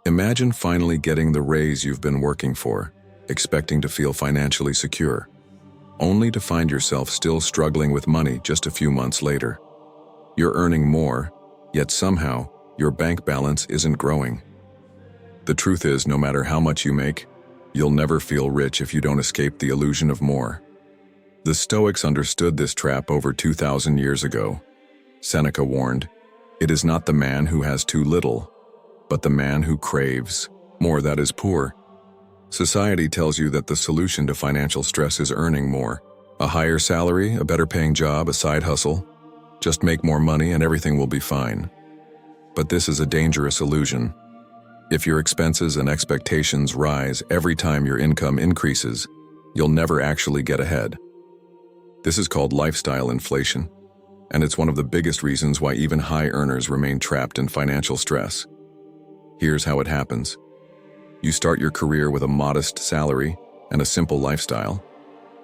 Imagine finally getting the raise you've been working for, expecting to feel financially secure, only to find yourself still struggling with money just a few months later. You're earning more, yet somehow your bank balance isn't growing. The truth is, no matter how much you make, you'll never feel rich if you don't escape the illusion of more. The Stoics understood this trap over 2,000 years ago. Seneca warned, "It is not the man who has too little, but the man who craves more that is poor." Society tells you that the solution to financial stress is earning more. A higher salary, a better paying job, a side hustle. Just make more money and everything will be fine. But this is a dangerous illusion. If your expenses and expectations rise every time your income increases, you'll never actually get ahead. This is called lifestyle inflation, and it's one of the biggest reasons why even high earners remain trapped in financial stress. Here's how it happens. You start your career with a modest salary and a simple lifestyle,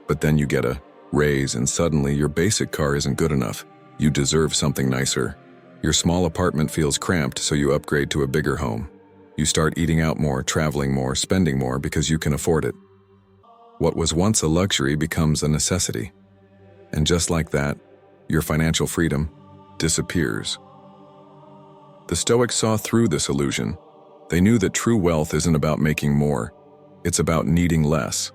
but then you get a raise and suddenly your basic car isn't good enough. You deserve something nicer. Your small apartment feels cramped, so you upgrade to a bigger home. You start eating out more, traveling more, spending more because you can afford it. What was once a luxury becomes a necessity. And just like that, your financial freedom disappears. The Stoics saw through this illusion. They knew that true wealth isn't about making more, it's about needing less.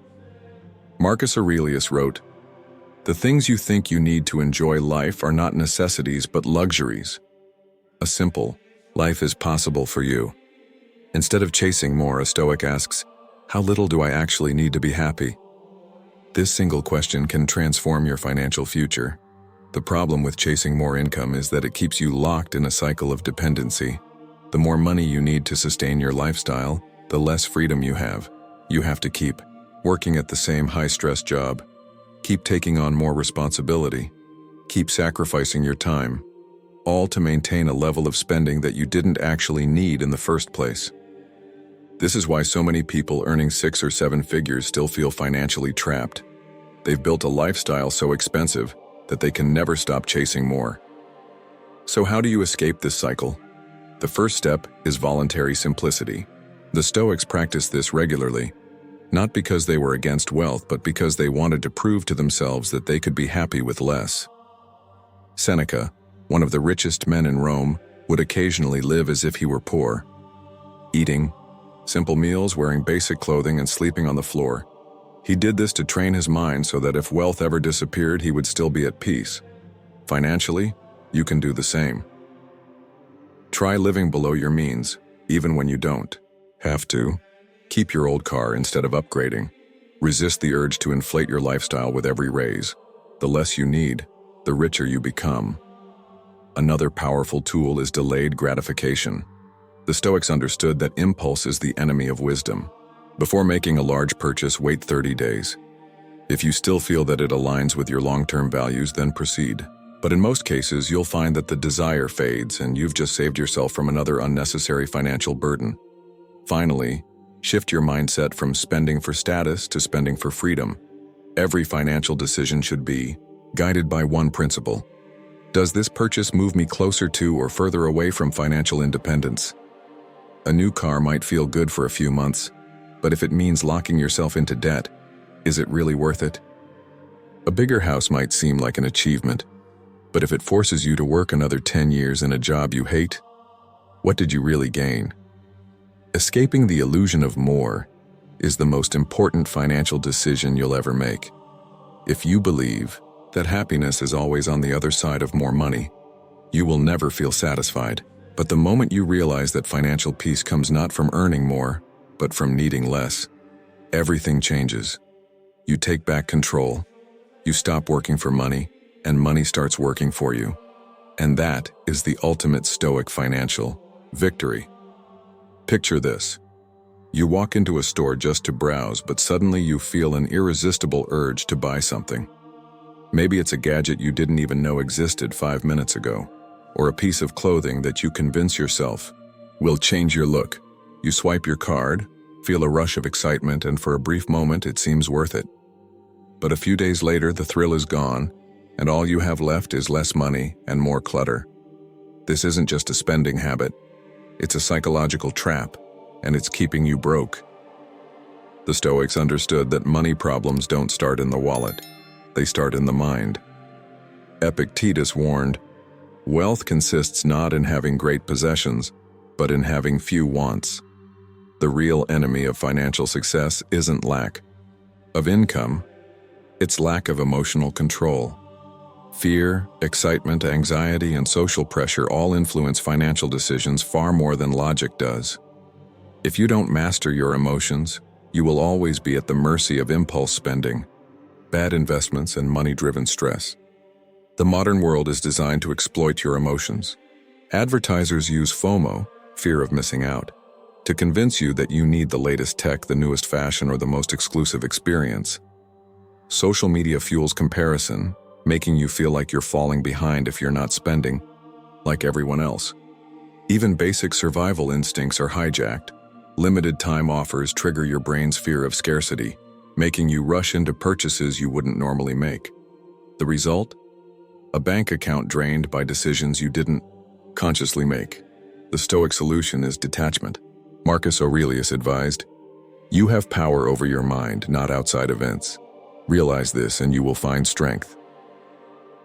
Marcus Aurelius wrote, "The things you think you need to enjoy life are not necessities but luxuries. A simple life is possible for you." Instead of chasing more, a Stoic asks, "How little do I actually need to be happy?" This single question can transform your financial future. The problem with chasing more income is that it keeps you locked in a cycle of dependency. The more money you need to sustain your lifestyle, the less freedom you have. You have to keep working at the same high-stress job, keep taking on more responsibility, keep sacrificing your time, all to maintain a level of spending that you didn't actually need in the first place. This is why so many people earning 6 or 7 figures still feel financially trapped. They've built a lifestyle so expensive that they can never stop chasing more. So how do you escape this cycle? The first step is voluntary simplicity. The Stoics practiced this regularly, not because they were against wealth, but because they wanted to prove to themselves that they could be happy with less. Seneca, one of the richest men in Rome, would occasionally live as if he were poor. Eating simple meals, wearing basic clothing, and sleeping on the floor. He did this to train his mind so that if wealth ever disappeared, he would still be at peace. Financially, you can do the same. Try living below your means, even when you don't have to. Keep your old car instead of upgrading. Resist the urge to inflate your lifestyle with every raise. The less you need, the richer you become. Another powerful tool is delayed gratification. The Stoics understood that impulse is the enemy of wisdom. Before making a large purchase, wait 30 days. If you still feel that it aligns with your long-term values, then proceed. But in most cases, you'll find that the desire fades and you've just saved yourself from another unnecessary financial burden. Finally, shift your mindset from spending for status to spending for freedom. Every financial decision should be guided by one principle. Does this purchase move me closer to or further away from financial independence? A new car might feel good for a few months, but if it means locking yourself into debt, is it really worth it? A bigger house might seem like an achievement, but if it forces you to work another 10 years in a job you hate, what did you really gain? Escaping the illusion of more is the most important financial decision you'll ever make. If you believe that happiness is always on the other side of more money, you will never feel satisfied. But the moment you realize that financial peace comes not from earning more, but from needing less, everything changes. You take back control, you stop working for money, and money starts working for you. And that is the ultimate Stoic financial victory. Picture this. You walk into a store just to browse, but suddenly you feel an irresistible urge to buy something. Maybe it's a gadget you didn't even know existed 5 minutes ago, or a piece of clothing that you convince yourself will change your look. You swipe your card, feel a rush of excitement, and for a brief moment it seems worth it. But a few days later, the thrill is gone, and all you have left is less money and more clutter. This isn't just a spending habit, it's a psychological trap. and it's keeping you broke. The Stoics understood that money problems don't start in the wallet, they start in the mind. Epictetus warned, "Wealth consists not in having great possessions, but in having few wants." The real enemy of financial success isn't lack of income, it's lack of emotional control. Fear, excitement, anxiety, and social pressure all influence financial decisions far more than logic does. If you don't master your emotions, you will always be at the mercy of impulse spending, bad investments, and money-driven stress. The modern world is designed to exploit your emotions. Advertisers use FOMO, fear of missing out, to convince you that you need the latest tech, the newest fashion, or the most exclusive experience. Social media fuels comparison, making you feel like you're falling behind if you're not spending like everyone else. Even basic survival instincts are hijacked. Limited time offers trigger your brain's fear of scarcity, making you rush into purchases you wouldn't normally make. The result? A bank account drained by decisions you didn't consciously make. The Stoic solution is detachment. Marcus Aurelius advised, "You have power over your mind, not outside events. Realize this and you will find strength."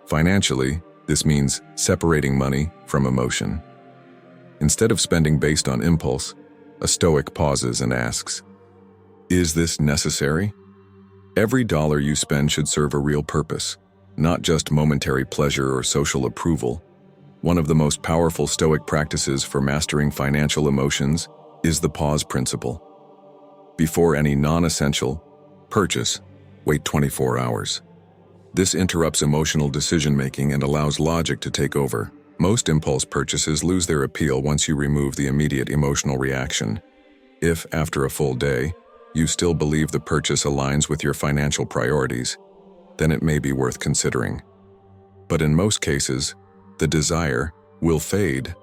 Financially, this means separating money from emotion. Instead of spending based on impulse, a Stoic pauses and asks, "Is this necessary?" Every dollar you spend should serve a real purpose, not just momentary pleasure or social approval. One of the most powerful Stoic practices for mastering financial emotions is the pause principle. Before any non-essential purchase, wait 24 hours. This interrupts emotional decision-making and allows logic to take over. Most impulse purchases lose their appeal once you remove the immediate emotional reaction. If, after a full day, you still believe the purchase aligns with your financial priorities, then it may be worth considering. But in most cases, the desire will fade,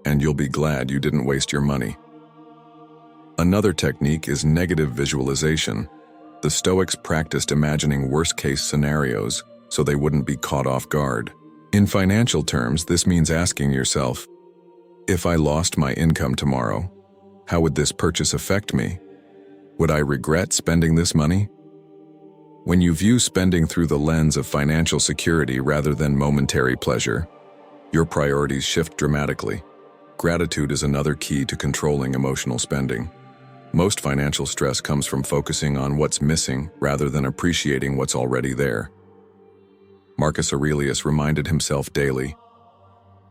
and you'll be glad you didn't waste your money. Another technique is negative visualization. The Stoics practiced imagining worst-case scenarios so they wouldn't be caught off guard. In financial terms, this means asking yourself, if I lost my income tomorrow, how would this purchase affect me? Would I regret spending this money? When you view spending through the lens of financial security rather than momentary pleasure, your priorities shift dramatically. Gratitude is another key to controlling emotional spending. Most financial stress comes from focusing on what's missing rather than appreciating what's already there. Marcus Aurelius reminded himself daily,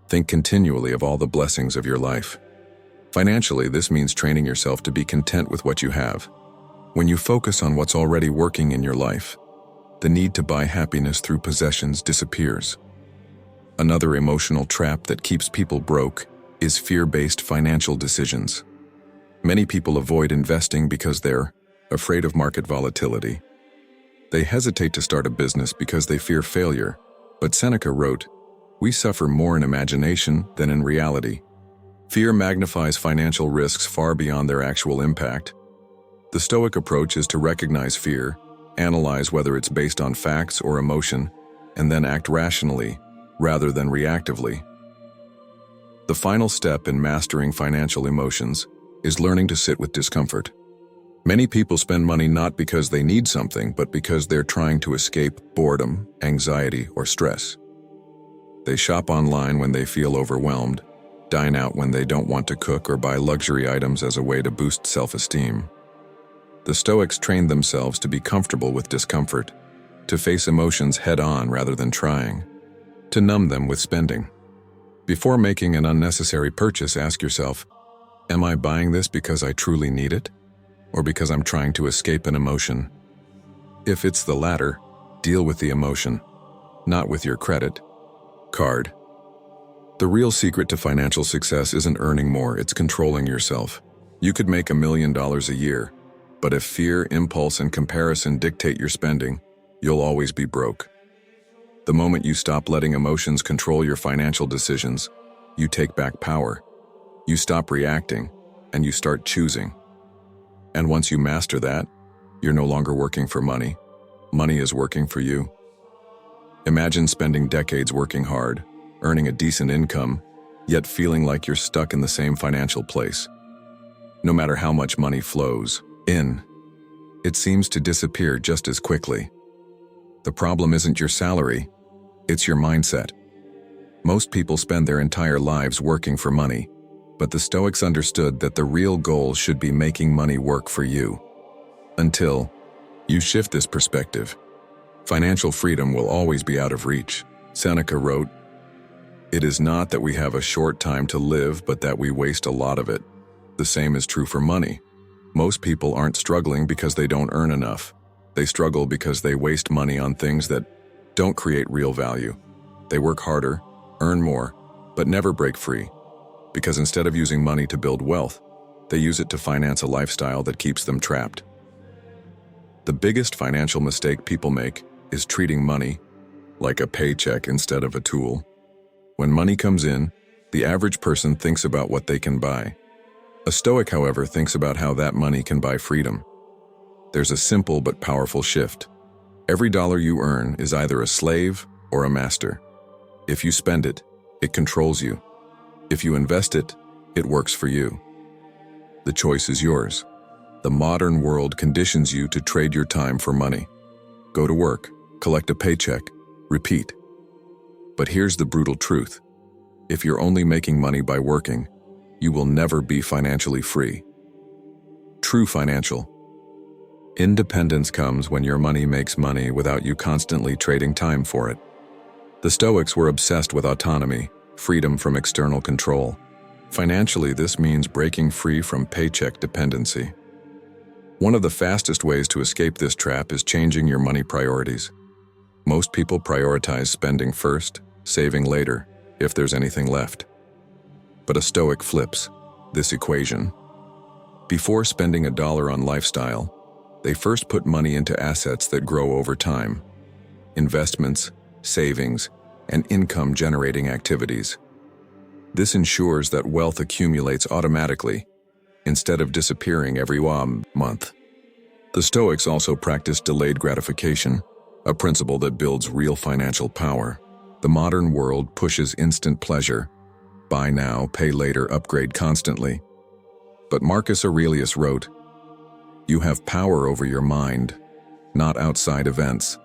think continually of all the blessings of your life. Financially, this means training yourself to be content with what you have. When you focus on what's already working in your life, the need to buy happiness through possessions disappears. Another emotional trap that keeps people broke is fear-based financial decisions. Many people avoid investing because they're afraid of market volatility. They hesitate to start a business because they fear failure. But Seneca wrote, "We suffer more in imagination than in reality." Fear magnifies financial risks far beyond their actual impact. The Stoic approach is to recognize fear, analyze whether it's based on facts or emotion, and then act rationally rather than reactively. The final step in mastering financial emotions is learning to sit with discomfort. Many people spend money not because they need something, but because they're trying to escape boredom, anxiety, or stress. They shop online when they feel overwhelmed, dine out when they don't want to cook, or buy luxury items as a way to boost self-esteem. The Stoics trained themselves to be comfortable with discomfort, to face emotions head-on rather than trying to numb them with spending. Before making an unnecessary purchase, ask yourself, am I buying this because I truly need it, or because I'm trying to escape an emotion? If it's the latter, deal with the emotion, not with your credit card. The real secret to financial success isn't earning more, it's controlling yourself. You could make $1 million a year, but if fear, impulse, and comparison dictate your spending, you'll always be broke. The moment you stop letting emotions control your financial decisions, you take back power. You stop reacting, and you start choosing. And once you master that, you're no longer working for money. Money is working for you. Imagine spending decades working hard, earning a decent income, yet feeling like you're stuck in the same financial place. No matter how much money flows in, it seems to disappear just as quickly. The problem isn't your salary, it's your mindset. Most people spend their entire lives working for money, but the Stoics understood that the real goal should be making money work for you. Until you shift this perspective, financial freedom will always be out of reach. Seneca wrote, "It is not that we have a short time to live, but that we waste a lot of it." The same is true for money. Most people aren't struggling because they don't earn enough. They struggle because they waste money on things that don't create real value. They work harder, earn more, but never break free. Because instead of using money to build wealth, they use it to finance a lifestyle that keeps them trapped. The biggest financial mistake people make is treating money like a paycheck instead of a tool. When money comes in, the average person thinks about what they can buy. A Stoic, however, thinks about how that money can buy freedom. There's a simple but powerful shift. Every dollar you earn is either a slave or a master. If you spend it, it controls you. If you invest it, it works for you. The choice is yours. The modern world conditions you to trade your time for money. Go to work, collect a paycheck, repeat. But here's the brutal truth. If you're only making money by working, you will never be financially free. True financial independence comes when your money makes money without you constantly trading time for it. The Stoics were obsessed with autonomy, freedom from external control. Financially, this means breaking free from paycheck dependency. One of the fastest ways to escape this trap is changing your money priorities. Most people prioritize spending first, saving later, if there's anything left. But a Stoic flips this equation. Before spending $1 on lifestyle, they first put money into assets that grow over time. Investments, savings, and income-generating activities. This ensures that wealth accumulates automatically, instead of disappearing every month. The Stoics also practiced delayed gratification, a principle that builds real financial power. The modern world pushes instant pleasure. Buy now, pay later, upgrade constantly. But Marcus Aurelius wrote, "You have power over your mind, not outside events."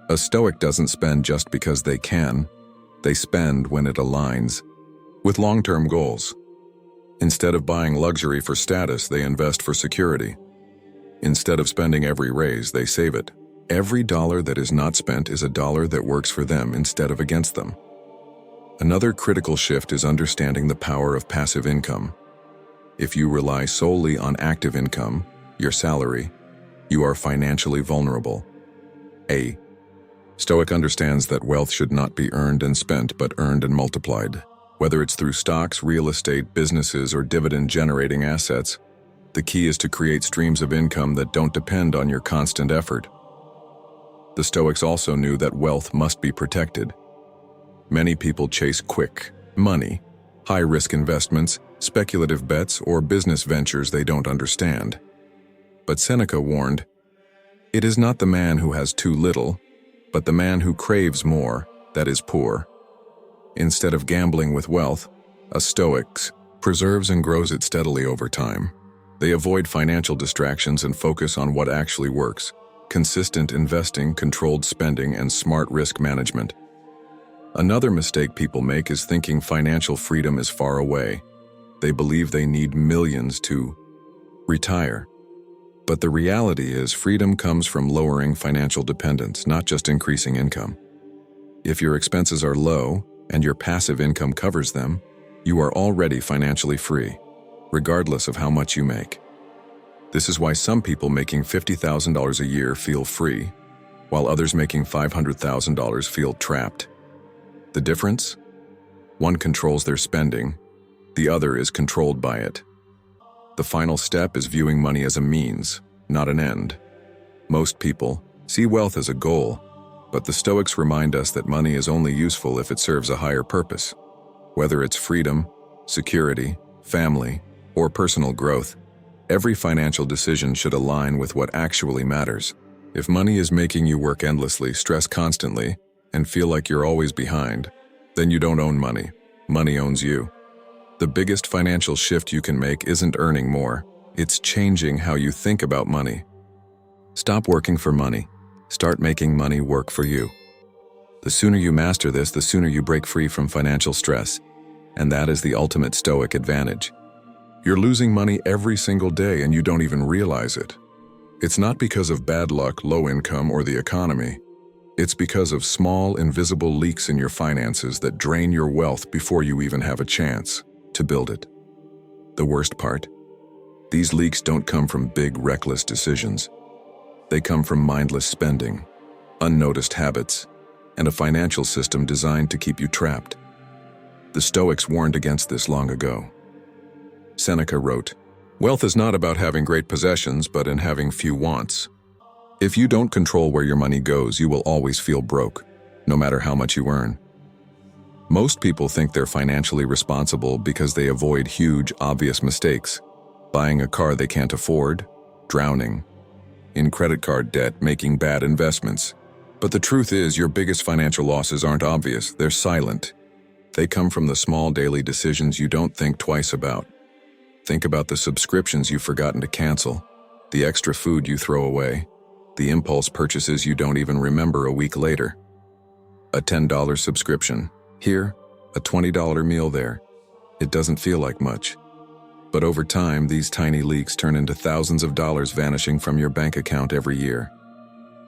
A Stoic doesn't spend just because they can. They spend when it aligns with long-term goals. Instead of buying luxury for status, they invest for security. Instead of spending every raise, they save it. Every dollar that is not spent is a dollar that works for them instead of against them. Another critical shift is understanding the power of passive income. If you rely solely on active income, your salary, you are financially vulnerable. A Stoic understands that wealth should not be earned and spent, but earned and multiplied. Whether it's through stocks, real estate, businesses, or dividend-generating assets, the key is to create streams of income that don't depend on your constant effort. The Stoics also knew that wealth must be protected. Many people chase quick money, high-risk investments, speculative bets, or business ventures they don't understand. But Seneca warned, "It is not the man who has too little, but the man who craves more that is poor." Instead of gambling with wealth, a Stoic preserves and grows it steadily over time. They avoid financial distractions and focus on what actually works: consistent investing, controlled spending, and smart risk management. Another mistake people make is thinking financial freedom is far away. They believe they need millions to retire. But the reality is, freedom comes from lowering financial dependence, not just increasing income. If your expenses are low and your passive income covers them, you are already financially free, regardless of how much you make. This is why some people making $50,000 a year feel free, while others making $500,000 feel trapped. The difference? One controls their spending, the other is controlled by it. The final step is viewing money as a means, not an end. Most people see wealth as a goal, but the Stoics remind us that money is only useful if it serves a higher purpose. Whether it's freedom, security, family, or personal growth, every financial decision should align with what actually matters. If money is making you work endlessly, stress constantly, and feel like you're always behind, then you don't own money. Money owns you. The biggest financial shift you can make isn't earning more, it's changing how you think about money. Stop working for money. Start making money work for you. The sooner you master this, the sooner you break free from financial stress. And that is the ultimate Stoic advantage. You're losing money every single day and you don't even realize it. It's not because of bad luck, low income, or the economy. It's because of small, invisible leaks in your finances that drain your wealth before you even have a chance to build it. The worst part? These leaks don't come from big, reckless decisions. They come from mindless spending, unnoticed habits, and a financial system designed to keep you trapped. The Stoics warned against this long ago. Seneca wrote, "Wealth is not about having great possessions, but in having few wants." If you don't control where your money goes, you will always feel broke, no matter how much you earn. Most people think they're financially responsible because they avoid huge, obvious mistakes. Buying a car they can't afford, drowning in credit card debt, making bad investments. But the truth is, your biggest financial losses aren't obvious, they're silent. They come from the small daily decisions you don't think twice about. Think about the subscriptions you've forgotten to cancel, the extra food you throw away, the impulse purchases you don't even remember a week later. A $10 subscription here, a $20 meal there. It doesn't feel like much. But over time, these tiny leaks turn into thousands of dollars vanishing from your bank account every year.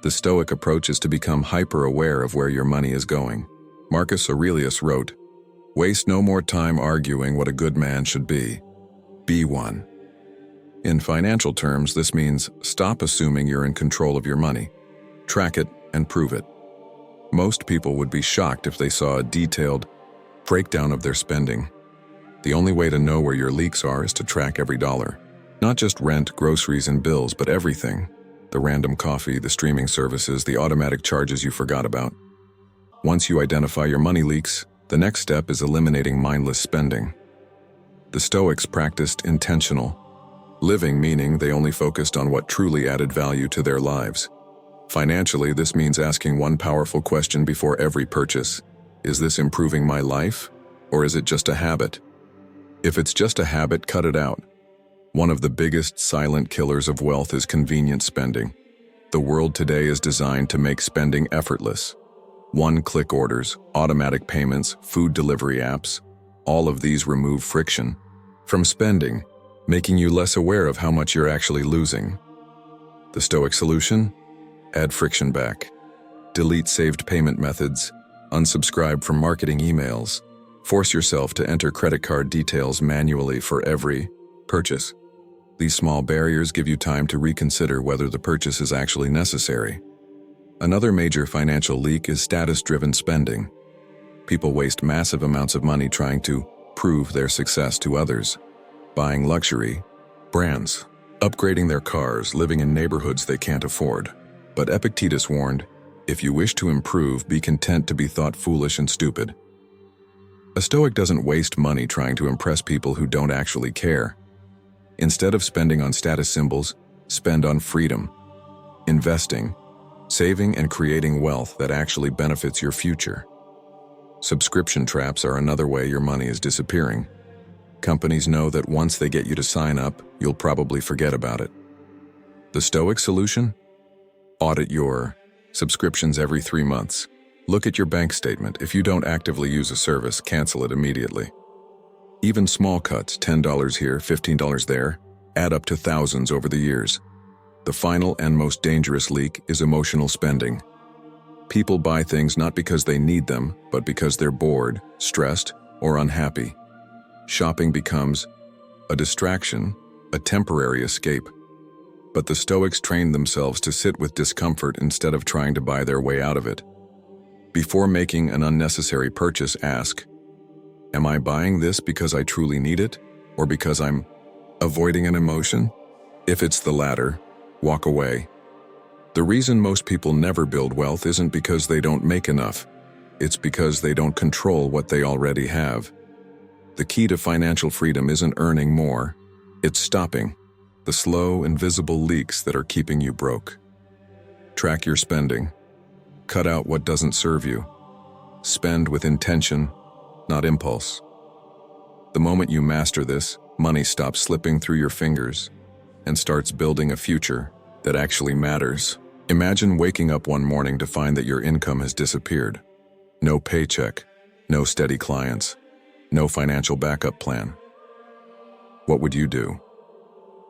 The Stoic approach is to become hyper-aware of where your money is going. Marcus Aurelius wrote, "Waste no more time arguing what a good man should be. Be one." In financial terms, this means stop assuming you're in control of your money. Track it and prove it. Most people would be shocked if they saw a detailed breakdown of their spending. The only way to know where your leaks are is to track every dollar. Not just rent, groceries, and bills, but everything. The random coffee, the streaming services, the automatic charges you forgot about. Once you identify your money leaks, the next step is eliminating mindless spending. The Stoics practiced intentional living, meaning they only focused on what truly added value to their lives. Financially, this means asking one powerful question before every purchase. Is this improving my life, or is it just a habit? If it's just a habit, cut it out. One of the biggest silent killers of wealth is convenient spending. The world today is designed to make spending effortless. One-click orders, automatic payments, food delivery apps, all of these remove friction from spending, making you less aware of how much you're actually losing. The Stoic solution? Add friction back. Delete saved payment methods, unsubscribe from marketing emails, force yourself to enter credit card details manually for every purchase. These small barriers give you time to reconsider whether the purchase is actually necessary. Another major financial leak is status-driven spending. People waste massive amounts of money trying to prove their success to others, buying luxury brands, upgrading their cars, living in neighborhoods they can't afford. But Epictetus warned, if you wish to improve, be content to be thought foolish and stupid. A Stoic doesn't waste money trying to impress people who don't actually care. Instead of spending on status symbols, spend on freedom, investing, saving, and creating wealth that actually benefits your future. Subscription traps are another way your money is disappearing. Companies know that once they get you to sign up, you'll probably forget about it. The Stoic solution? Audit your subscriptions every 3 months. Look at your bank statement. If you don't actively use a service, cancel it immediately. Even small cuts, $10 here, $15 there, add up to thousands over the years. The final and most dangerous leak is emotional spending. People buy things not because they need them, but because they're bored, stressed, or unhappy. Shopping becomes a distraction, a temporary escape. But the Stoics trained themselves to sit with discomfort instead of trying to buy their way out of it. Before making an unnecessary purchase, ask, am I buying this because I truly need it, or because I'm avoiding an emotion? If it's the latter, walk away. The reason most people never build wealth isn't because they don't make enough. It's because they don't control what they already have. The key to financial freedom isn't earning more, it's stopping the slow, invisible leaks that are keeping you broke. Track your spending. Cut out what doesn't serve you. Spend with intention, not impulse. The moment you master this, money stops slipping through your fingers and starts building a future that actually matters. Imagine waking up one morning to find that your income has disappeared. No paycheck, no steady clients, no financial backup plan. What would you do?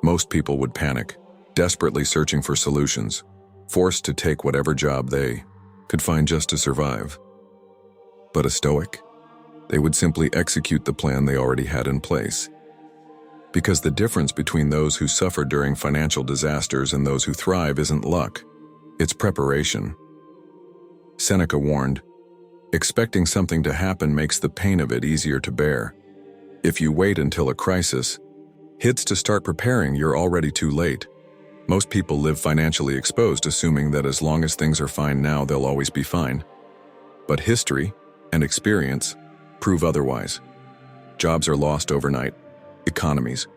Most people would panic, desperately searching for solutions, forced to take whatever job they could find just to survive. But a Stoic? They would simply execute the plan they already had in place. Because the difference between those who suffer during financial disasters and those who thrive isn't luck, it's preparation. Seneca warned, expecting something to happen makes the pain of it easier to bear. If you wait until a crisis hits to start preparing, you're already too late. Most people live financially exposed, assuming that as long as things are fine now, they'll always be fine. But history and experience prove otherwise. Jobs are lost overnight. Economies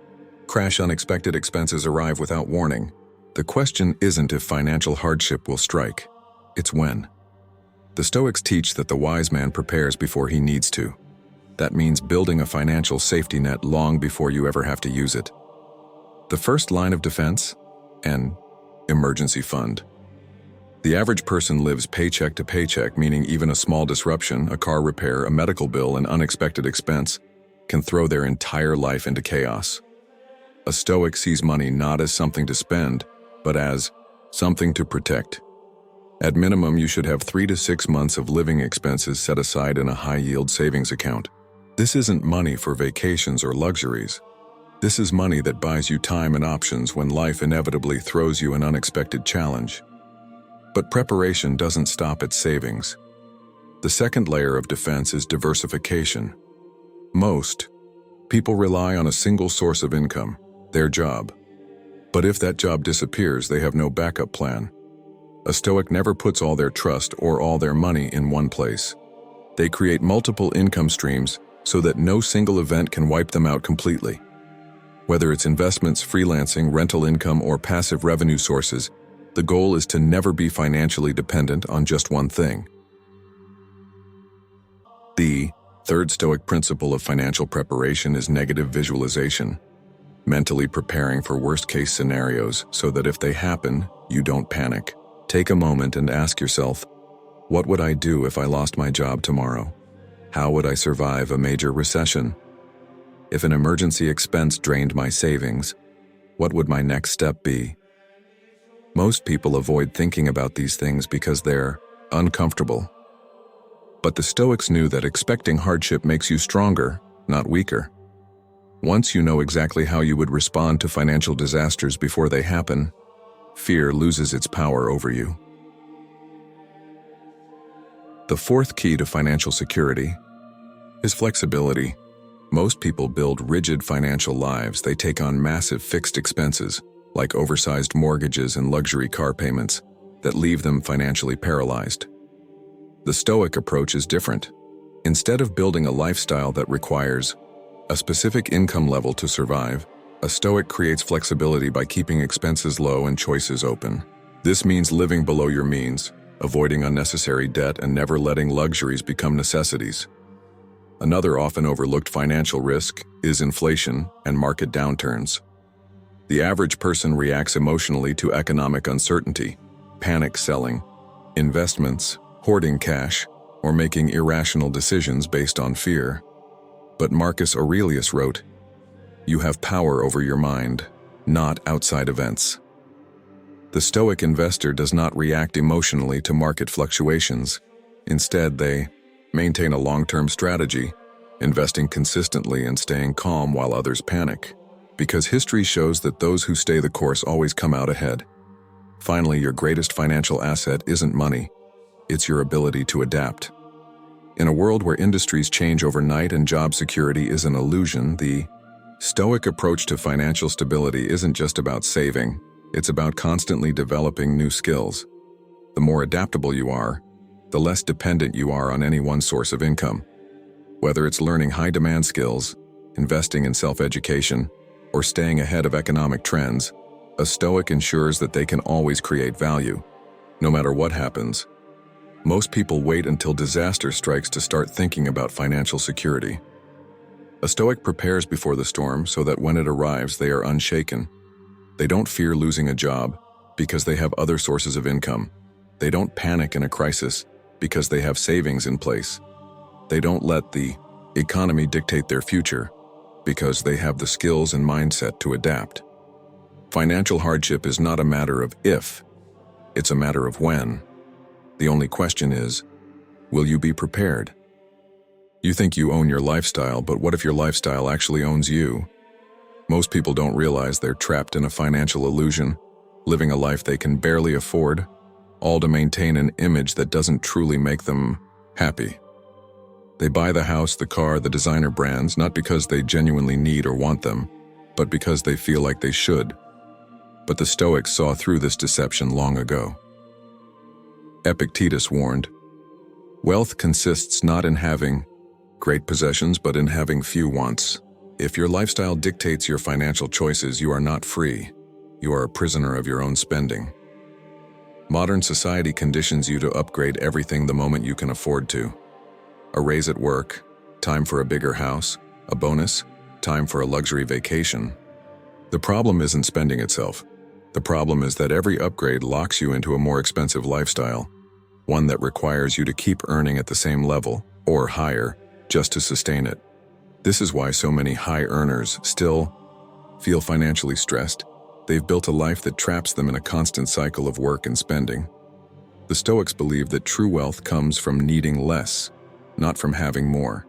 crash. Unexpected expenses arrive without warning. The question isn't if financial hardship will strike, it's when. The Stoics teach that the wise man prepares before he needs to. That means building a financial safety net long before you ever have to use it. The first line of defense? An emergency fund. The average person lives paycheck to paycheck, meaning even a small disruption, a car repair, a medical bill, an unexpected expense, can throw their entire life into chaos. A Stoic sees money not as something to spend, but as something to protect. At minimum, you should have 3 to 6 months of living expenses set aside in a high-yield savings account. This isn't money for vacations or luxuries. This is money that buys you time and options when life inevitably throws you an unexpected challenge. But preparation doesn't stop at savings. The second layer of defense is diversification. Most people rely on a single source of income, their job. But if that job disappears, they have no backup plan. A Stoic never puts all their trust or all their money in one place. They create multiple income streams so that no single event can wipe them out completely. Whether it's investments, freelancing, rental income, or passive revenue sources, the goal is to never be financially dependent on just one thing. The third Stoic principle of financial preparation is negative visualization, mentally preparing for worst-case scenarios so that if they happen, you don't panic. Take a moment and ask yourself, what would I do if I lost my job tomorrow? How would I survive a major recession? If an emergency expense drained my savings, what would my next step be? Most people avoid thinking about these things because they're uncomfortable. But the Stoics knew that expecting hardship makes you stronger, not weaker. Once you know exactly how you would respond to financial disasters before they happen, fear loses its power over you. The fourth key to financial security is flexibility. Most people build rigid financial lives. They take on massive fixed expenses, like oversized mortgages and luxury car payments, that leave them financially paralyzed. The Stoic approach is different. Instead of building a lifestyle that requires a specific income level to survive, a Stoic creates flexibility by keeping expenses low and choices open. This means living below your means, avoiding unnecessary debt, and never letting luxuries become necessities. Another often overlooked financial risk is inflation and market downturns. The average person reacts emotionally to economic uncertainty, panic selling, investments, hoarding cash, or making irrational decisions based on fear. But Marcus Aurelius wrote, "You have power over your mind, not outside events." The Stoic investor does not react emotionally to market fluctuations. Instead, they maintain a long-term strategy, investing consistently and staying calm while others panic. Because history shows that those who stay the course always come out ahead. Finally, your greatest financial asset isn't money, it's your ability to adapt. In a world where industries change overnight and job security is an illusion, the Stoic approach to financial stability isn't just about saving, it's about constantly developing new skills. The more adaptable you are, the less dependent you are on any one source of income. Whether it's learning high-demand skills, investing in self-education, or staying ahead of economic trends, a Stoic ensures that they can always create value, no matter what happens. Most people wait until disaster strikes to start thinking about financial security. A Stoic prepares before the storm so that when it arrives, they are unshaken. They don't fear losing a job because they have other sources of income. They don't panic in a crisis because they have savings in place. They don't let the economy dictate their future because they have the skills and mindset to adapt. Financial hardship is not a matter of if, it's a matter of when. The only question is, will you be prepared? You think you own your lifestyle, but what if your lifestyle actually owns you? Most people don't realize they're trapped in a financial illusion, living a life they can barely afford, all to maintain an image that doesn't truly make them happy. They buy the house, the car, the designer brands, not because they genuinely need or want them, but because they feel like they should. But the Stoics saw through this deception long ago. Epictetus warned, "Wealth consists not in having great possessions, but in having few wants. If your lifestyle dictates your financial choices, you are not free. You are a prisoner of your own spending." Modern society conditions you to upgrade everything the moment you can afford to. A raise at work, time for a bigger house, a bonus, time for a luxury vacation. The problem isn't spending itself. The problem is that every upgrade locks you into a more expensive lifestyle, one that requires you to keep earning at the same level, or higher, just to sustain it. This is why so many high earners still feel financially stressed. They've built a life that traps them in a constant cycle of work and spending. The Stoics believe that true wealth comes from needing less, not from having more.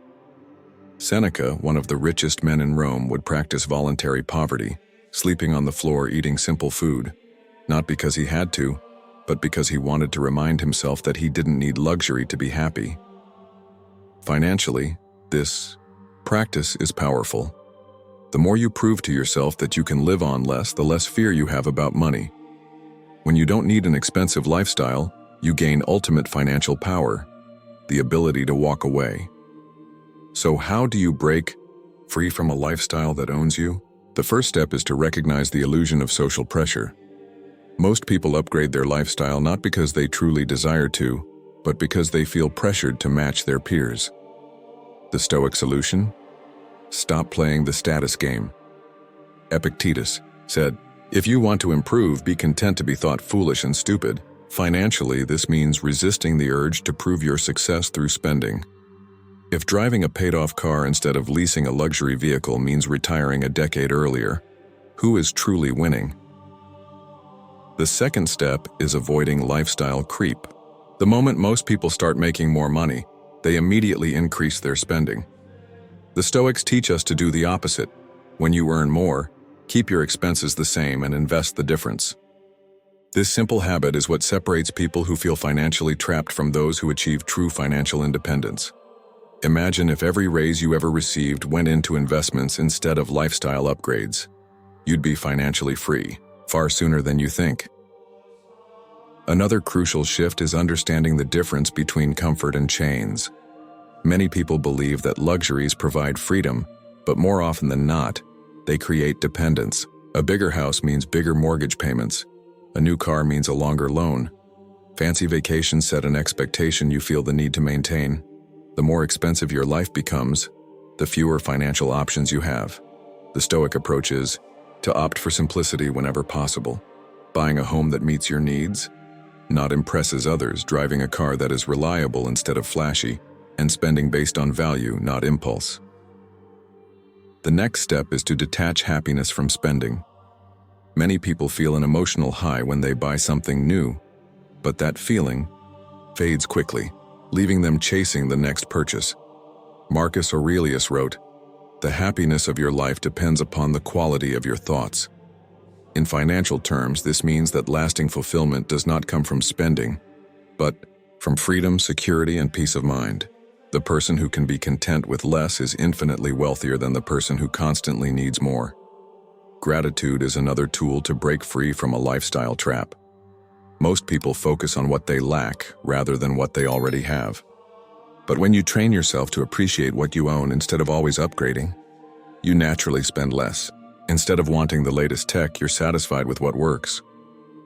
Seneca, one of the richest men in Rome, would practice voluntary poverty, sleeping on the floor, eating simple food, not because he had to, but because he wanted to remind himself that he didn't need luxury to be happy. Financially, this practice is powerful. The more you prove to yourself that you can live on less, the less fear you have about money. When you don't need an expensive lifestyle, you gain ultimate financial power, the ability to walk away. So how do you break free from a lifestyle that owns you? The first step is to recognize the illusion of social pressure. Most people upgrade their lifestyle not because they truly desire to, but because they feel pressured to match their peers. The Stoic solution? Stop playing the status game. Epictetus said, "If you want to improve, be content to be thought foolish and stupid." Financially, this means resisting the urge to prove your success through spending. If driving a paid-off car instead of leasing a luxury vehicle means retiring a decade earlier, who is truly winning? The second step is avoiding lifestyle creep. The moment most people start making more money, they immediately increase their spending. The Stoics teach us to do the opposite. When you earn more, keep your expenses the same and invest the difference. This simple habit is what separates people who feel financially trapped from those who achieve true financial independence. Imagine if every raise you ever received went into investments instead of lifestyle upgrades. You'd be financially free, far sooner than you think. Another crucial shift is understanding the difference between comfort and chains. Many people believe that luxuries provide freedom, but more often than not, they create dependence. A bigger house means bigger mortgage payments. A new car means a longer loan. Fancy vacations set an expectation you feel the need to maintain. The more expensive your life becomes, the fewer financial options you have. The Stoic approach is to opt for simplicity whenever possible. Buying a home that meets your needs, not impresses others, driving a car that is reliable instead of flashy, and spending based on value, not impulse. The next step is to detach happiness from spending. Many people feel an emotional high when they buy something new, but that feeling fades quickly, leaving them chasing the next purchase. Marcus Aurelius wrote, "The happiness of your life depends upon the quality of your thoughts." In financial terms, this means that lasting fulfillment does not come from spending, but from freedom, security, and peace of mind. The person who can be content with less is infinitely wealthier than the person who constantly needs more. Gratitude is another tool to break free from a lifestyle trap. Most people focus on what they lack rather than what they already have. But when you train yourself to appreciate what you own instead of always upgrading, you naturally spend less. Instead of wanting the latest tech, you're satisfied with what works.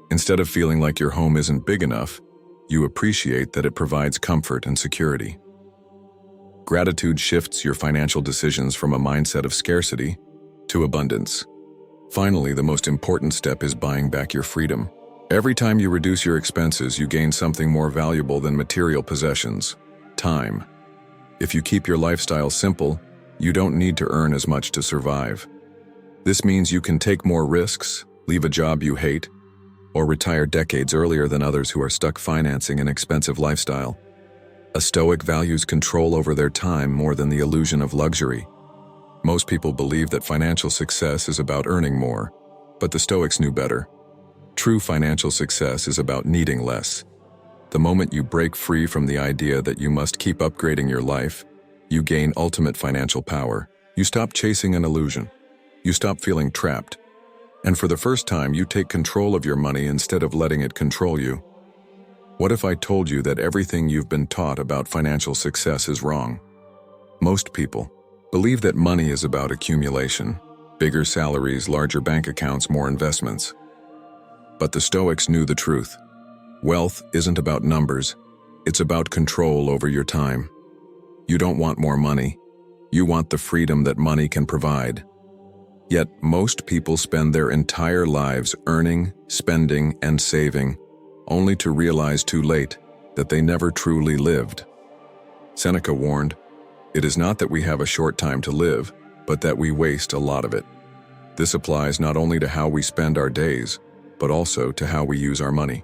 Instead of feeling like your home isn't big enough, you appreciate that it provides comfort and security. Gratitude shifts your financial decisions from a mindset of scarcity to abundance. Finally, the most important step is buying back your freedom. Every time you reduce your expenses, you gain something more valuable than material possessions: time. If you keep your lifestyle simple, you don't need to earn as much to survive. This means you can take more risks, leave a job you hate, or retire decades earlier than others who are stuck financing an expensive lifestyle. A Stoic values control over their time more than the illusion of luxury. Most people believe that financial success is about earning more, but the Stoics knew better. True financial success is about needing less. The moment you break free from the idea that you must keep upgrading your life, you gain ultimate financial power. You stop chasing an illusion. You stop feeling trapped. And for the first time, you take control of your money instead of letting it control you. What if I told you that everything you've been taught about financial success is wrong? Most people believe that money is about accumulation, bigger salaries, larger bank accounts, more investments. But the Stoics knew the truth. Wealth isn't about numbers, it's about control over your time. You don't want more money, you want the freedom that money can provide. Yet most people spend their entire lives earning, spending, and saving, only to realize too late that they never truly lived. Seneca warned, "It is not that we have a short time to live, but that we waste a lot of it." This applies not only to how we spend our days, but also to how we use our money.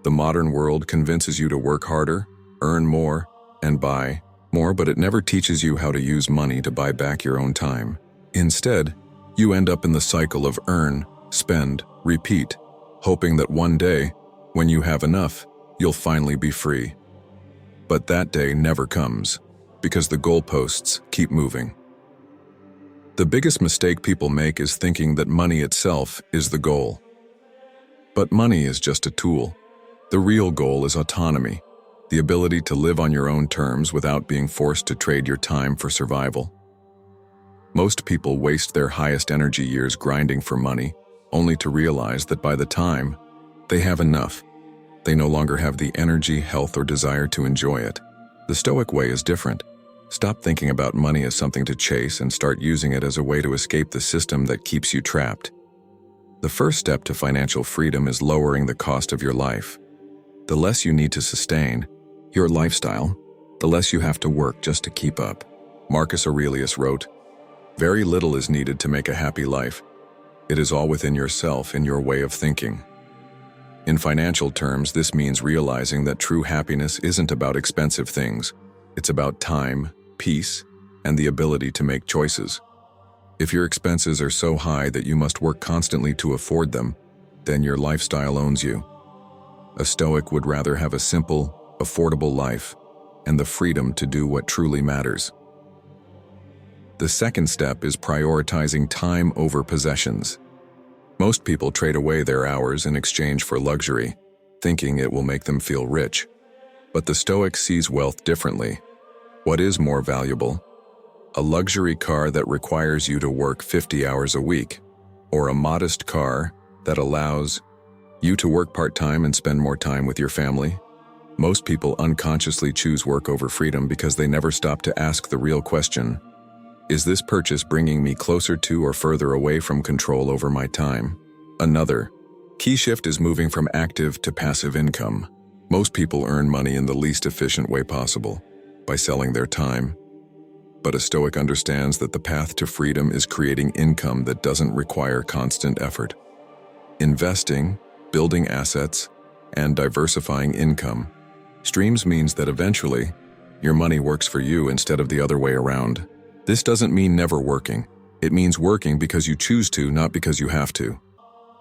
The modern world convinces you to work harder, earn more, and buy more, but it never teaches you how to use money to buy back your own time. Instead, you end up in the cycle of earn, spend, repeat, hoping that one day, when you have enough, you'll finally be free. But that day never comes, because the goalposts keep moving. The biggest mistake people make is thinking that money itself is the goal. But money is just a tool. The real goal is autonomy, the ability to live on your own terms without being forced to trade your time for survival. Most people waste their highest energy years grinding for money, only to realize that by the time they have enough, they no longer have the energy, health, or desire to enjoy it. The Stoic way is different. Stop thinking about money as something to chase and start using it as a way to escape the system that keeps you trapped. The first step to financial freedom is lowering the cost of your life. The less you need to sustain your lifestyle, the less you have to work just to keep up. Marcus Aurelius wrote, "Very little is needed to make a happy life. It is all within yourself and your way of thinking." In financial terms, this means realizing that true happiness isn't about expensive things. It's about time, peace, and the ability to make choices. If your expenses are so high that you must work constantly to afford them, then your lifestyle owns you. A Stoic would rather have a simple, affordable life and the freedom to do what truly matters. The second step is prioritizing time over possessions. Most people trade away their hours in exchange for luxury, thinking it will make them feel rich. But the Stoic sees wealth differently. What is more valuable? A luxury car that requires you to work 50 hours a week, or a modest car that allows you to work part-time and spend more time with your family? Most people unconsciously choose work over freedom because they never stop to ask the real question: is this purchase bringing me closer to or further away from control over my time? Another key shift is moving from active to passive income. Most people earn money in the least efficient way possible, by selling their time. But a Stoic understands that the path to freedom is creating income that doesn't require constant effort. Investing, building assets, and diversifying income streams means that eventually, your money works for you instead of the other way around. This doesn't mean never working. It means working because you choose to, not because you have to.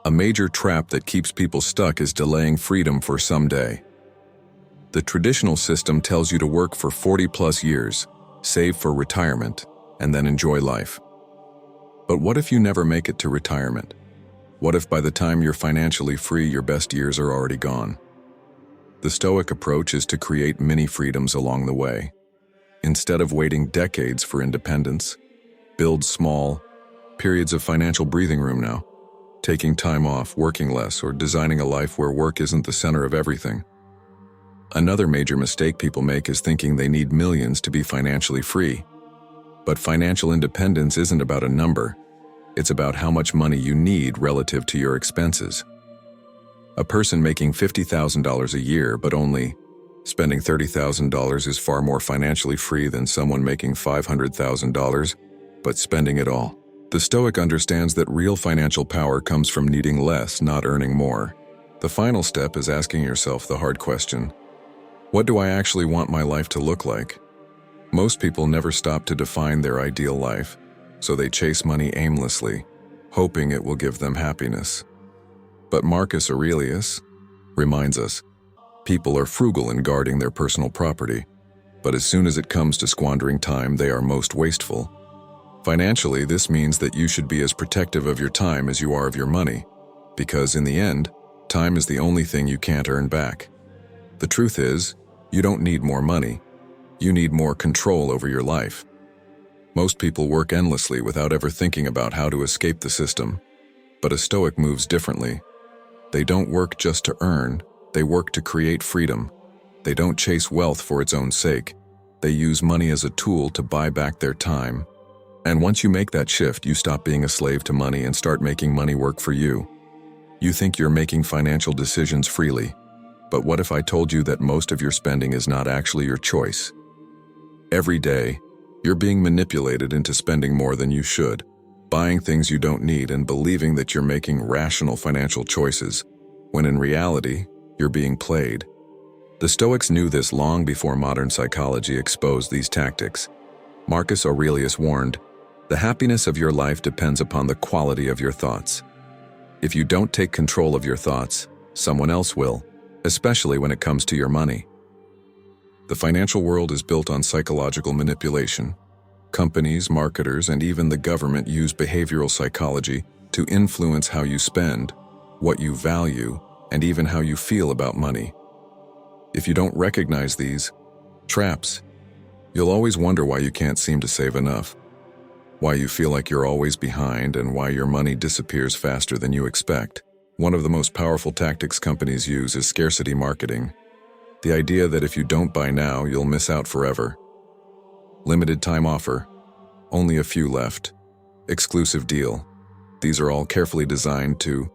A major trap that keeps people stuck is delaying freedom for someday. The traditional system tells you to work for 40+ years, save for retirement, and then enjoy life. But what if you never make it to retirement? What if by the time you're financially free, your best years are already gone? The Stoic approach is to create mini freedoms along the way. Instead of waiting decades for independence, build small periods of financial breathing room now, taking time off, working less, or designing a life where work isn't the center of everything. Another major mistake people make is thinking they need millions to be financially free. But financial independence isn't about a number. It's about how much money you need relative to your expenses. A person making $50,000 a year but only spending $30,000 is far more financially free than someone making $500,000 but spending it all. The Stoic understands that real financial power comes from needing less, not earning more. The final step is asking yourself the hard question: what do I actually want my life to look like? Most people never stop to define their ideal life, so they chase money aimlessly, hoping it will give them happiness. But Marcus Aurelius reminds us, people are frugal in guarding their personal property, but as soon as it comes to squandering time, they are most wasteful. Financially, this means that you should be as protective of your time as you are of your money, because in the end, time is the only thing you can't earn back. The truth is, you don't need more money. You need more control over your life. Most people work endlessly without ever thinking about how to escape the system. But a Stoic moves differently. They don't work just to earn, they work to create freedom. They don't chase wealth for its own sake. They use money as a tool to buy back their time. And once you make that shift, you stop being a slave to money and start making money work for you. You think you're making financial decisions freely. But what if I told you that most of your spending is not actually your choice? Every day, you're being manipulated into spending more than you should, buying things you don't need and believing that you're making rational financial choices, when in reality, you're being played. The Stoics knew this long before modern psychology exposed these tactics. Marcus Aurelius warned, "The happiness of your life depends upon the quality of your thoughts. If you don't take control of your thoughts, someone else will, especially when it comes to your money." The financial world is built on psychological manipulation. Companies, marketers, and even the government use behavioral psychology to influence how you spend, what you value, and even how you feel about money. If you don't recognize these traps, you'll always wonder why you can't seem to save enough, why you feel like you're always behind, and why your money disappears faster than you expect. One of the most powerful tactics companies use is scarcity marketing. The idea that if you don't buy now, you'll miss out forever. Limited time offer, only a few left, exclusive deal. These are all carefully designed to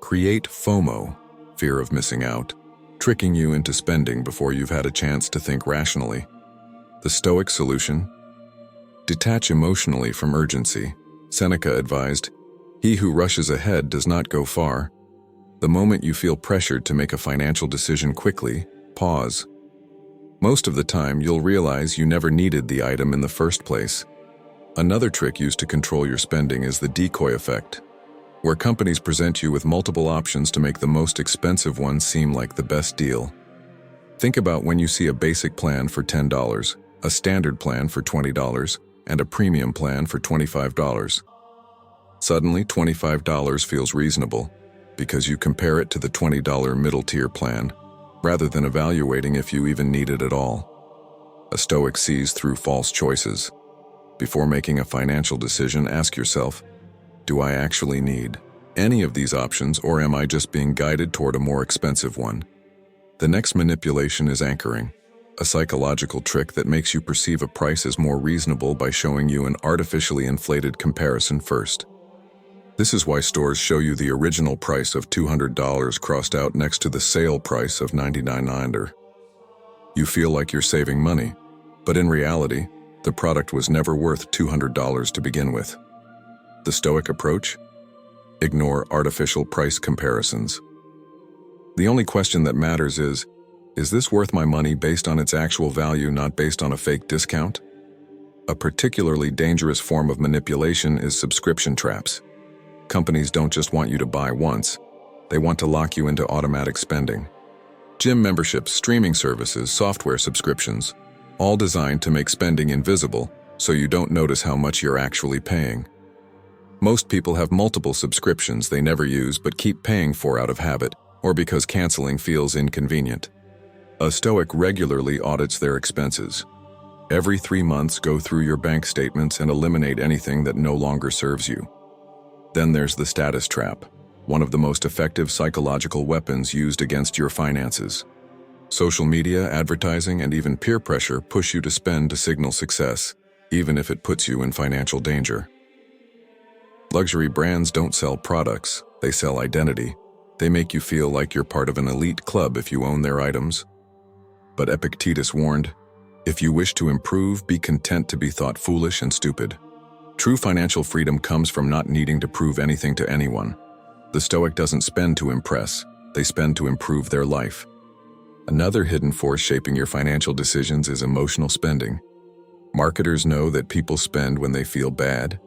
create FOMO, fear of missing out, tricking you into spending before you've had a chance to think rationally. The Stoic solution? Detach emotionally from urgency. Seneca advised, "He who rushes ahead does not go far." The moment you feel pressured to make a financial decision quickly, pause. Most of the time, you'll realize you never needed the item in the first place. Another trick used to control your spending is the decoy effect, where companies present you with multiple options to make the most expensive one seem like the best deal. Think about when you see a basic plan for $10, a standard plan for $20, and a premium plan for $25. Suddenly, $25 feels reasonable because you compare it to the $20 middle-tier plan, rather than evaluating if you even need it at all. A Stoic sees through false choices. Before making a financial decision, ask yourself, do I actually need any of these options, or am I just being guided toward a more expensive one? The next manipulation is anchoring, a psychological trick that makes you perceive a price as more reasonable by showing you an artificially inflated comparison first. This is why stores show you the original price of $200 crossed out next to the sale price of $99. You feel like you're saving money, but in reality, the product was never worth $200 to begin with. The Stoic approach? Ignore artificial price comparisons. The only question that matters is this worth my money based on its actual value, not based on a fake discount? A particularly dangerous form of manipulation is subscription traps. Companies don't just want you to buy once, they want to lock you into automatic spending. Gym memberships, streaming services, software subscriptions, all designed to make spending invisible so you don't notice how much you're actually paying. Most people have multiple subscriptions they never use but keep paying for out of habit or because canceling feels inconvenient. A Stoic regularly audits their expenses. Every 3 months, go through your bank statements and eliminate anything that no longer serves you. Then there's the status trap, one of the most effective psychological weapons used against your finances. Social media, advertising, and even peer pressure push you to spend to signal success, even if it puts you in financial danger. Luxury brands don't sell products, they sell identity. They make you feel like you're part of an elite club if you own their items. But Epictetus warned, if you wish to improve, be content to be thought foolish and stupid. True financial freedom comes from not needing to prove anything to anyone. The Stoic doesn't spend to impress, they spend to improve their life. Another hidden force shaping your financial decisions is emotional spending. Marketers know that people spend when they feel bad.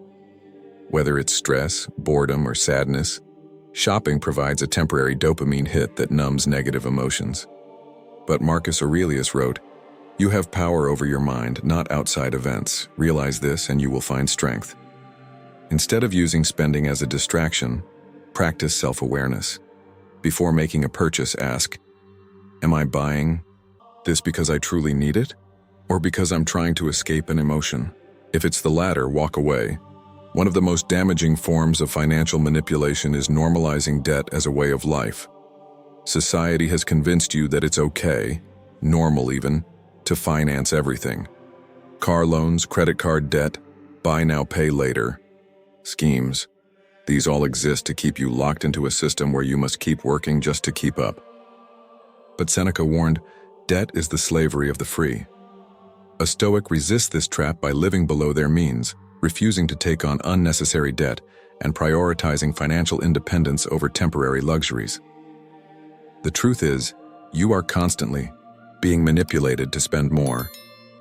Whether it's stress, boredom, or sadness, shopping provides a temporary dopamine hit that numbs negative emotions. But Marcus Aurelius wrote, "You have power over your mind, not outside events. Realize this and you will find strength." Instead of using spending as a distraction, practice self-awareness. Before making a purchase, ask, am I buying this because I truly need it, or because I'm trying to escape an emotion? If it's the latter, walk away. One of the most damaging forms of financial manipulation is normalizing debt as a way of life. Society has convinced you that it's okay, normal even, to finance everything. Car loans, credit card debt, buy now, pay later schemes. These all exist to keep you locked into a system where you must keep working just to keep up. But Seneca warned, debt is the slavery of the free. A Stoic resists this trap by living below their means, refusing to take on unnecessary debt, and prioritizing financial independence over temporary luxuries. The truth is, you are constantly being manipulated to spend more,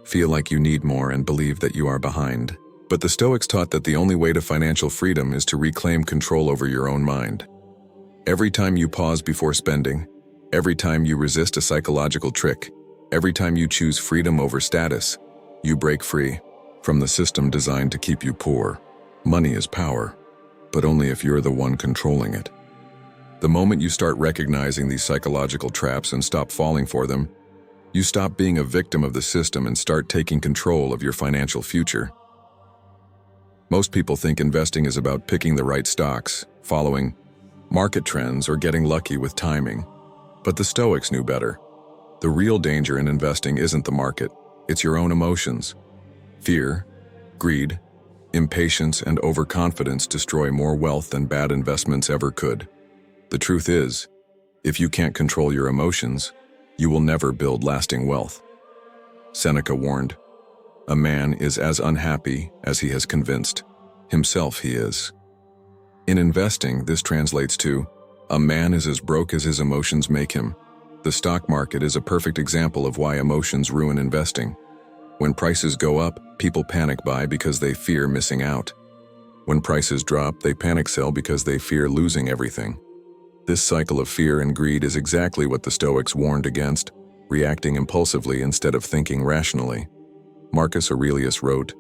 feel like you need more, and believe that you are behind. But the Stoics taught that the only way to financial freedom is to reclaim control over your own mind. Every time you pause before spending, every time you resist a psychological trick, every time you choose freedom over status, you break free from the system designed to keep you poor. Money is power, but only if you're the one controlling it. The moment you start recognizing these psychological traps and stop falling for them, you stop being a victim of the system and start taking control of your financial future. Most people think investing is about picking the right stocks, following market trends, or getting lucky with timing. But the Stoics knew better. The real danger in investing isn't the market, it's your own emotions. Fear, greed, impatience, and overconfidence destroy more wealth than bad investments ever could. The truth is, if you can't control your emotions, you will never build lasting wealth. Seneca warned, a man is as unhappy as he has convinced himself he is. In investing, this translates to, a man is as broke as his emotions make him. The stock market is a perfect example of why emotions ruin investing. When prices go up, people panic buy because they fear missing out. When prices drop, they panic sell because they fear losing everything. This cycle of fear and greed is exactly what the Stoics warned against, reacting impulsively instead of thinking rationally. Marcus Aurelius wrote,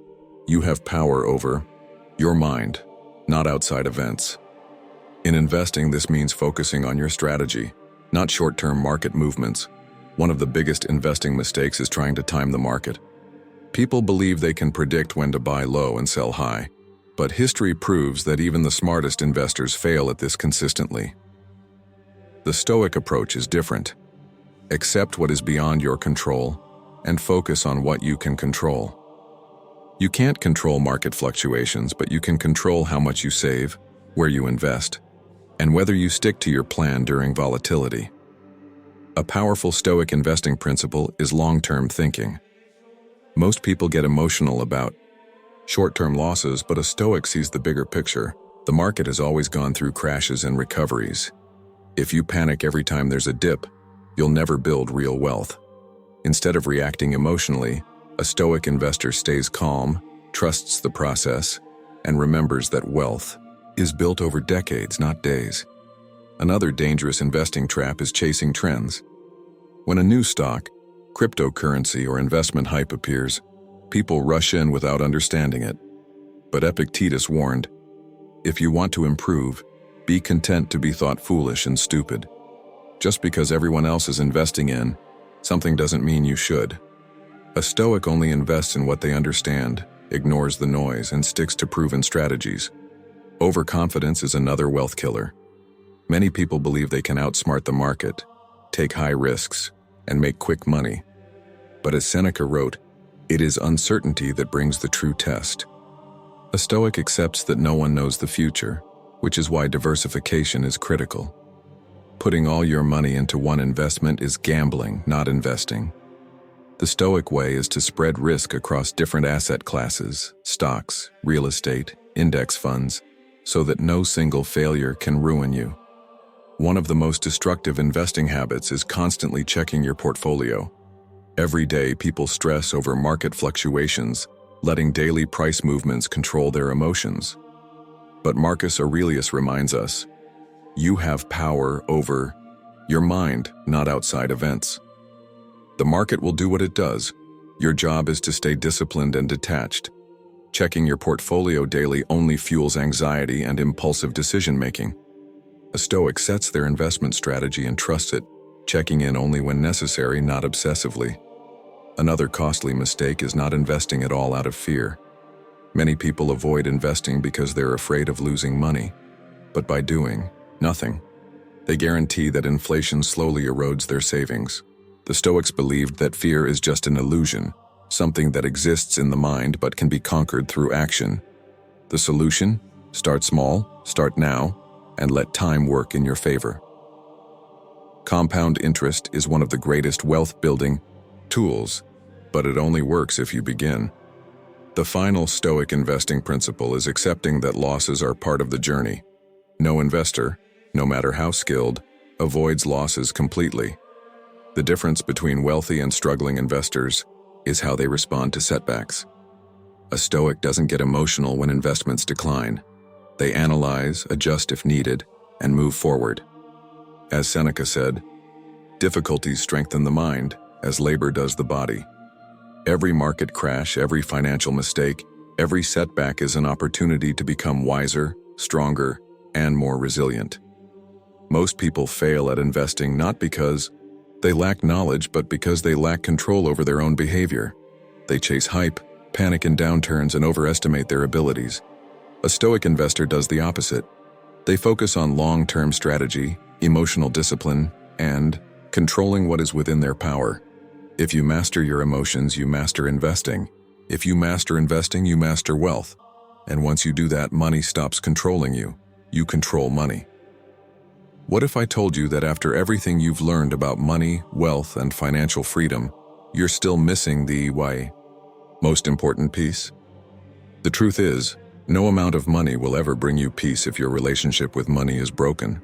"You have power over your mind, not outside events." In investing, this means focusing on your strategy, not short-term market movements. One of the biggest investing mistakes is trying to time the market. People believe they can predict when to buy low and sell high, but history proves that even the smartest investors fail at this consistently. The Stoic approach is different. Accept what is beyond your control and focus on what you can control. You can't control market fluctuations, but you can control how much you save, where you invest, and whether you stick to your plan during volatility. A powerful Stoic investing principle is long-term thinking. Most people get emotional about short-term losses, but a Stoic sees the bigger picture. The market has always gone through crashes and recoveries. If you panic every time there's a dip, you'll never build real wealth. Instead of reacting emotionally, a Stoic investor stays calm, trusts the process, and remembers that wealth is built over decades, not days. Another dangerous investing trap is chasing trends. When a new stock, cryptocurrency, or investment hype appears, people rush in without understanding it. But Epictetus warned, if you want to improve, be content to be thought foolish and stupid. Just because everyone else is investing in something doesn't mean you should. A Stoic only invests in what they understand, ignores the noise, and sticks to proven strategies. Overconfidence is another wealth killer. Many people believe they can outsmart the market, take high risks, and make quick money. But as Seneca wrote, it is uncertainty that brings the true test. A Stoic accepts that no one knows the future, which is why diversification is critical. Putting all your money into one investment is gambling, not investing. The Stoic way is to spread risk across different asset classes, stocks, real estate, index funds, so that no single failure can ruin you. One of the most destructive investing habits is constantly checking your portfolio. Every day, people stress over market fluctuations, letting daily price movements control their emotions. But Marcus Aurelius reminds us, you have power over your mind, not outside events. The market will do what it does. Your job is to stay disciplined and detached. Checking your portfolio daily only fuels anxiety and impulsive decision-making. A Stoic sets their investment strategy and trusts it, checking in only when necessary, not obsessively. Another costly mistake is not investing at all out of fear. Many people avoid investing because they're afraid of losing money. But by doing nothing, they guarantee that inflation slowly erodes their savings. The Stoics believed that fear is just an illusion, something that exists in the mind but can be conquered through action. The solution? Start small, start now, and let time work in your favor. Compound interest is one of the greatest wealth-building tools, but it only works if you begin. The final Stoic investing principle is accepting that losses are part of the journey. No investor, no matter how skilled, avoids losses completely. The difference between wealthy and struggling investors is how they respond to setbacks. A Stoic doesn't get emotional when investments decline. They analyze, adjust if needed, and move forward. As Seneca said, difficulties strengthen the mind, as labor does the body. Every market crash, every financial mistake, every setback is an opportunity to become wiser, stronger, and more resilient. Most people fail at investing not because they lack knowledge, but because they lack control over their own behavior. They chase hype, panic in downturns, and overestimate their abilities. A Stoic investor does the opposite. They focus on long-term strategy, emotional discipline, and controlling what is within their power. If you master your emotions, you master investing. If you master investing, you master wealth. And once you do that, money stops controlling you. You control money. What if I told you that after everything you've learned about money, wealth, and financial freedom, you're still missing the most important piece? The truth is, no amount of money will ever bring you peace if your relationship with money is broken.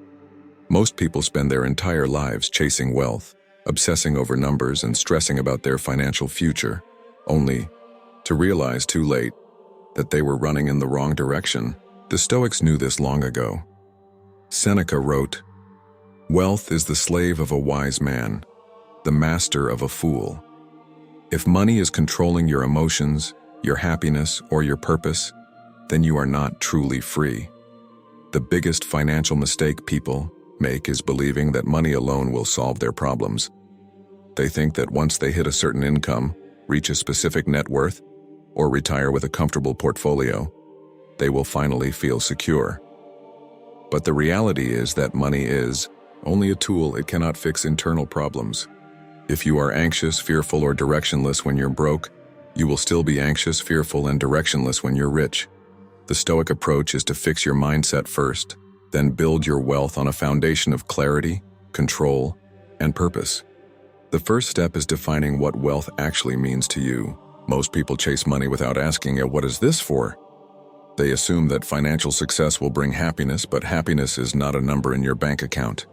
Most people spend their entire lives chasing wealth, obsessing over numbers and stressing about their financial future, only to realize too late that they were running in the wrong direction. The Stoics knew this long ago. Seneca wrote, "Wealth is the slave of a wise man, the master of a fool." If money is controlling your emotions, your happiness, or your purpose, then you are not truly free. The biggest financial mistake people make is believing that money alone will solve their problems. They think that once they hit a certain income, reach a specific net worth, or retire with a comfortable portfolio, they will finally feel secure. But the reality is that money is only a tool. It cannot fix internal problems. If you are anxious, fearful, or directionless when you're broke, you will still be anxious, fearful, and directionless when you're rich. The Stoic approach is to fix your mindset first, then build your wealth on a foundation of clarity, control, and purpose. The first step is defining what wealth actually means to you. Most people chase money without asking, what is this for? They assume that financial success will bring happiness, but happiness is not a number in your bank account.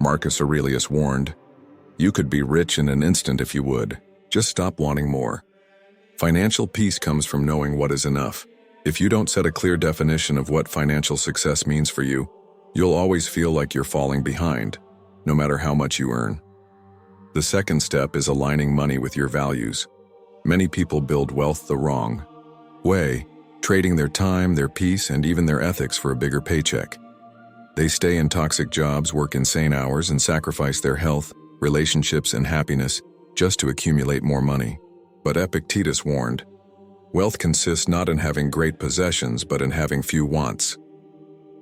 Marcus Aurelius warned, "You could be rich in an instant if you would. Just stop wanting more." Financial peace comes from knowing what is enough. If you don't set a clear definition of what financial success means for you, you'll always feel like you're falling behind, no matter how much you earn. The second step is aligning money with your values. Many people build wealth the wrong way, trading their time, their peace, and even their ethics for a bigger paycheck. They stay in toxic jobs, work insane hours, and sacrifice their health, relationships, and happiness just to accumulate more money. But Epictetus warned, "Wealth consists not in having great possessions, but in having few wants."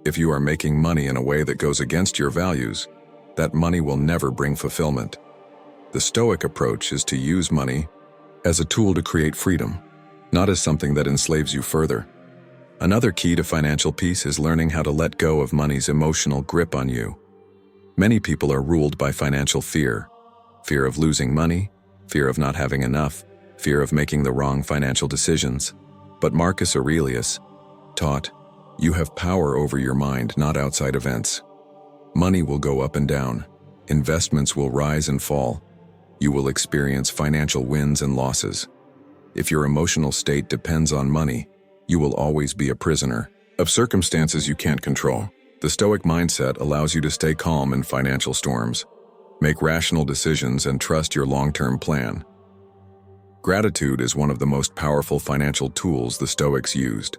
If you are making money in a way that goes against your values, that money will never bring fulfillment. The Stoic approach is to use money as a tool to create freedom, not as something that enslaves you further. Another key to financial peace is learning how to let go of money's emotional grip on you. Many people are ruled by financial fear. Fear of losing money, fear of not having enough, fear of making the wrong financial decisions. But Marcus Aurelius taught, you have power over your mind, not outside events. Money will go up and down. Investments will rise and fall. You will experience financial wins and losses. If your emotional state depends on money, you will always be a prisoner of circumstances you can't control. The Stoic mindset allows you to stay calm in financial storms, make rational decisions, and trust your long-term plan. Gratitude is one of the most powerful financial tools the Stoics used.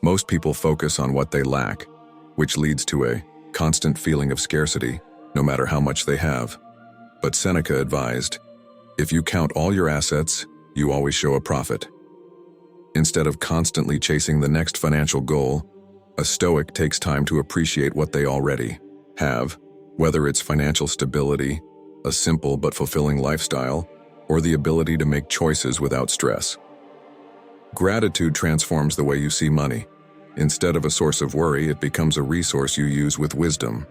Most people focus on what they lack, which leads to a constant feeling of scarcity, no matter how much they have. But Seneca advised, if you count all your assets, you always show a profit. Instead of constantly chasing the next financial goal, a Stoic takes time to appreciate what they already have, whether it's financial stability, a simple but fulfilling lifestyle, or the ability to make choices without stress. Gratitude transforms the way you see money. Instead of a source of worry, it becomes a resource you use with wisdom.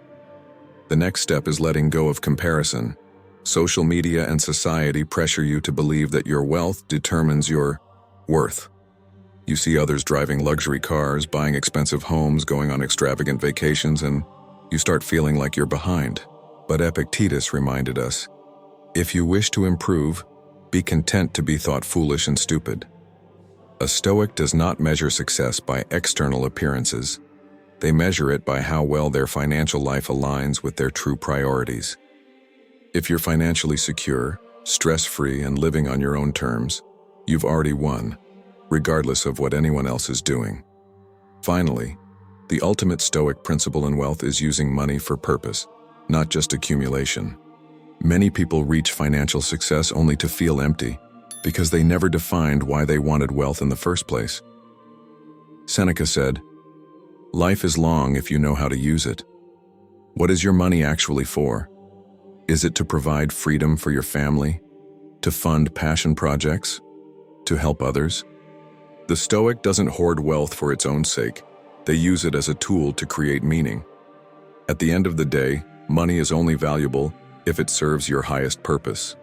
The next step is letting go of comparison. Social media and society pressure you to believe that your wealth determines your worth. You see others driving luxury cars, buying expensive homes, going on extravagant vacations, and you start feeling like you're behind. But Epictetus reminded us, if you wish to improve, be content to be thought foolish and stupid. A Stoic does not measure success by external appearances. They measure it by how well their financial life aligns with their true priorities. If you're financially secure, stress-free, and living on your own terms, you've already won, regardless of what anyone else is doing. Finally, the ultimate Stoic principle in wealth is using money for purpose, not just accumulation. Many people reach financial success only to feel empty, because they never defined why they wanted wealth in the first place. Seneca said, life is long if you know how to use it. What is your money actually for? Is it to provide freedom for your family? To fund passion projects? To help others? The Stoic doesn't hoard wealth for its own sake. They use it as a tool to create meaning. At the end of the day, money is only valuable if it serves your highest purpose.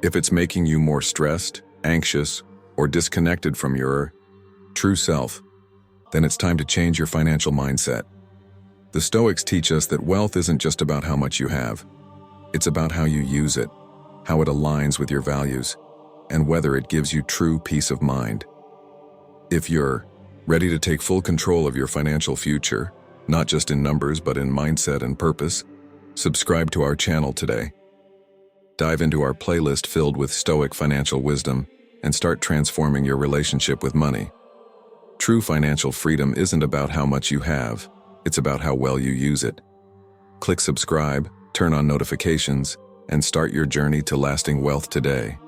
If it's making you more stressed, anxious, or disconnected from your true self, then it's time to change your financial mindset. The Stoics teach us that wealth isn't just about how much you have. It's about how you use it, how it aligns with your values, and whether it gives you true peace of mind. If you're ready to take full control of your financial future, not just in numbers but in mindset and purpose, subscribe to our channel today. Dive into our playlist filled with Stoic financial wisdom and start transforming your relationship with money. True financial freedom isn't about how much you have, it's about how well you use it. Click subscribe, turn on notifications, and start your journey to lasting wealth today.